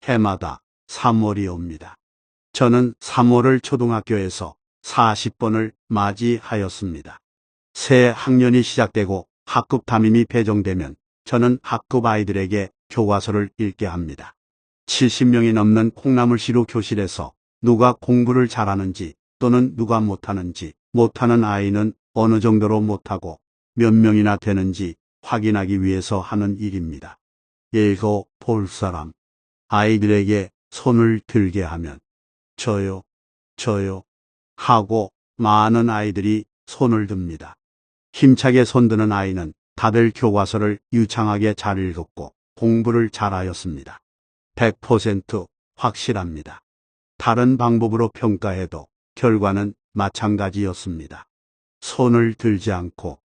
해마다 3월이 옵니다. 저는 3월을 초등학교에서 40번을 맞이하였습니다. 새 학년이 시작되고 학급 담임이 배정되면 저는 학급 아이들에게 교과서를 읽게 합니다. 70명이 넘는 콩나물시루 교실에서 누가 공부를 잘하는지 또는 누가 못하는지, 못하는 아이는 어느 정도로 못하고 몇 명이나 되는지 확인하기 위해서 하는 일입니다. 읽어 볼 사람, 아이들에게 손을 들게 하면 저요, 저요 하고 많은 아이들이 손을 듭니다. 힘차게 손드는 아이는 다들 교과서를 유창하게 잘 읽었고 공부를 잘하였습니다. 100% 확실합니다. 다른 방법으로 평가해도 결과는 마찬가지였습니다. 손을 들지 않고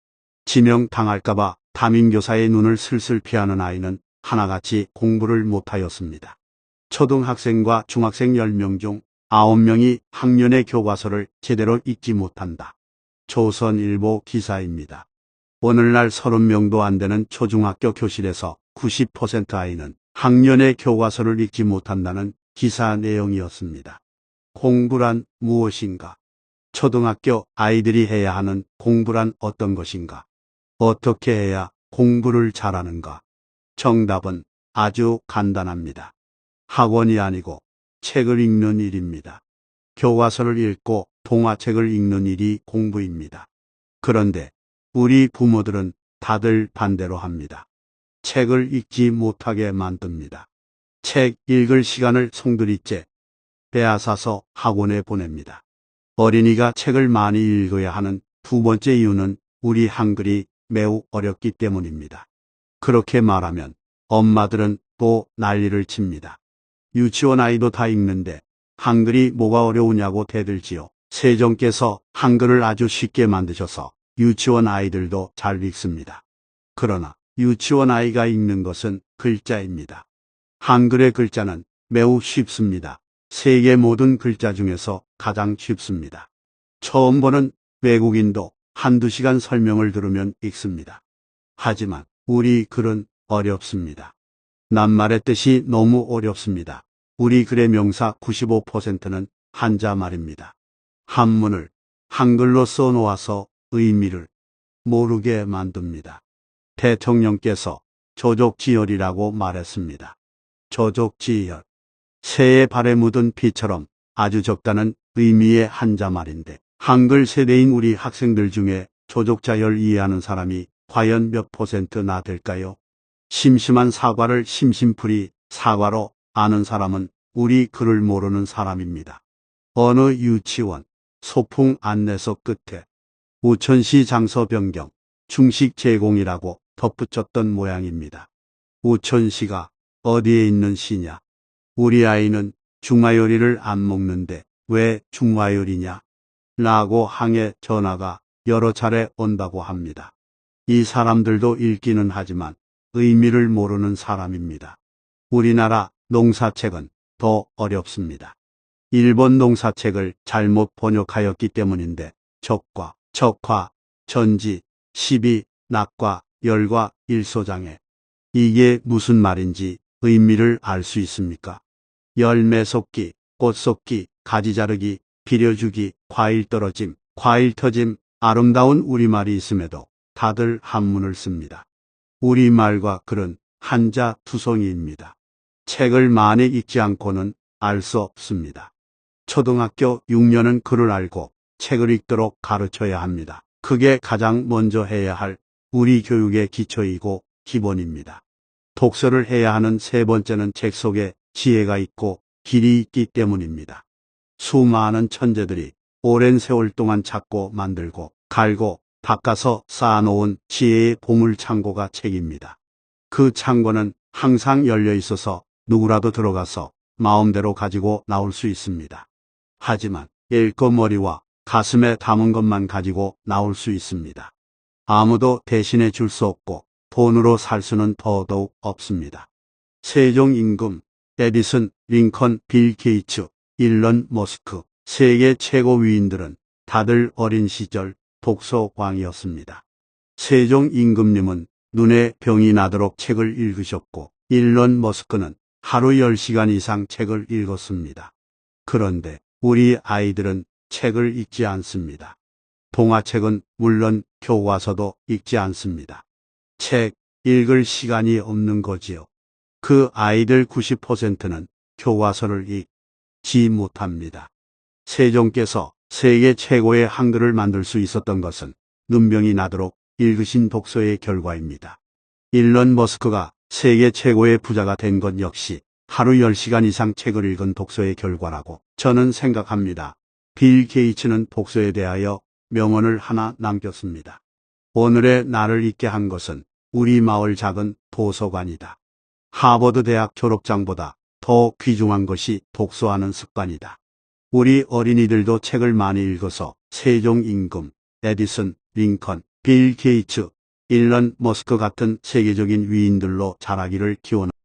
지명당할까봐 담임교사의 눈을 슬슬 피하는 아이는 하나같이 공부를 못하였습니다. 초등학생과 중학생 10명 중 9명이 학년의 교과서를 제대로 읽지 못한다. 조선일보 기사입니다. 오늘날 30명도 안 되는 초중학교 교실에서 90% 아이는 학년의 교과서를 읽지 못한다는 기사 내용이었습니다. 공부란 무엇인가? 초등학교 아이들이 해야 하는 공부란 어떤 것인가? 어떻게 해야 공부를 잘하는가? 정답은 아주 간단합니다. 학원이 아니고 책을 읽는 일입니다. 교과서를 읽고 동화책을 읽는 일이 공부입니다. 그런데 우리 부모들은 다들 반대로 합니다. 책을 읽지 못하게 만듭니다. 책 읽을 시간을 송두리째 빼앗아서 학원에 보냅니다. 어린이가 책을 많이 읽어야 하는 두 번째 이유는 우리 한글이 매우 어렵기 때문입니다. 그렇게 말하면 엄마들은 또 난리를 칩니다. 유치원 아이도 다 읽는데 한글이 뭐가 어려우냐고 대들지요. 세종께서 한글을 아주 쉽게 만드셔서 유치원 아이들도 잘 읽습니다. 그러나 유치원 아이가 읽는 것은 글자입니다. 한글의 글자는 매우 쉽습니다. 세계 모든 글자 중에서 가장 쉽습니다. 처음 보는 외국인도 한두 시간 설명을 들으면 읽습니다. 하지만 우리 글은 어렵습니다. 낱말의 뜻이 너무 어렵습니다. 우리 글의 명사 95%는 한자말입니다. 한문을 한글로 써놓아서 의미를 모르게 만듭니다. 대통령께서 조족지혈이라고 말했습니다. 조족지혈, 새에 발에 묻은 피처럼 아주 적다는 의미의 한자말인데 한글 세대인 우리 학생들 중에 조족자혈 이해하는 사람이 과연 몇 %나 될까요? 심심한 사과를 심심풀이 사과로 아는 사람은 우리 글을 모르는 사람입니다. 어느 유치원 소풍 안내서 끝에 우천시 장소 변경, 중식 제공이라고 덧붙였던 모양입니다. 우천시가 어디에 있는 시냐? 우리 아이는 중화요리를 안 먹는데 왜 중화요리냐? 라고 항해 전화가 여러 차례 온다고 합니다. 이 사람들도 읽기는 하지만 의미를 모르는 사람입니다. 우리나라 농사책은 더 어렵습니다. 일본 농사책을 잘못 번역하였기 때문인데 적과 적화, 전지, 시비, 낙과, 열과 일소장애. 이게 무슨 말인지 의미를 알 수 있습니까? 열매 쏟기, 꽃 쏟기, 가지 자르기, 비려주기, 과일 떨어짐, 과일 터짐, 아름다운 우리말이 있음에도 다들 한문을 씁니다. 우리말과 글은 한자 투성이입니다. 책을 많이 읽지 않고는 알 수 없습니다. 초등학교 6년은 글을 알고 책을 읽도록 가르쳐야 합니다. 그게 가장 먼저 해야 할 우리 교육의 기초이고 기본입니다. 독서를 해야 하는 세 번째는 책 속에 지혜가 있고 길이 있기 때문입니다. 수많은 천재들이 오랜 세월 동안 찾고 만들고 갈고 닦아서 쌓아놓은 지혜의 보물창고가 책입니다. 그 창고는 항상 열려 있어서 누구라도 들어가서 마음대로 가지고 나올 수 있습니다. 하지만 읽고 머리와 가슴에 담은 것만 가지고 나올 수 있습니다. 아무도 대신해 줄 수 없고 돈으로 살 수는 더더욱 없습니다. 세종 임금, 에디슨, 링컨, 빌 게이츠, 일론 머스크, 세계 최고 위인들은 다들 어린 시절 독서광이었습니다. 세종 임금님은 눈에 병이 나도록 책을 읽으셨고 일론 머스크는 하루 10시간 이상 책을 읽었습니다. 그런데 우리 아이들은 책을 읽지 않습니다. 동화책은 물론 교과서도 읽지 않습니다. 책 읽을 시간이 없는 거지요. 그 아이들 90%는 교과서를 읽지 못합니다. 세종께서 세계 최고의 한글을 만들 수 있었던 것은 눈병이 나도록 읽으신 독서의 결과입니다. 일론 머스크가 세계 최고의 부자가 된 것 역시 하루 10시간 이상 책을 읽은 독서의 결과라고 저는 생각합니다. 빌 게이츠는 독서에 대하여 명언을 하나 남겼습니다. 오늘의 나를 읽게 한 것은 우리 마을 작은 도서관이다. 하버드 대학 졸업장보다 더 귀중한 것이 독서하는 습관이다. 우리 어린이들도 책을 많이 읽어서 세종 임금, 에디슨, 링컨, 빌 게이츠, 일론 머스크 같은 세계적인 위인들로 자라기를 기원합니다.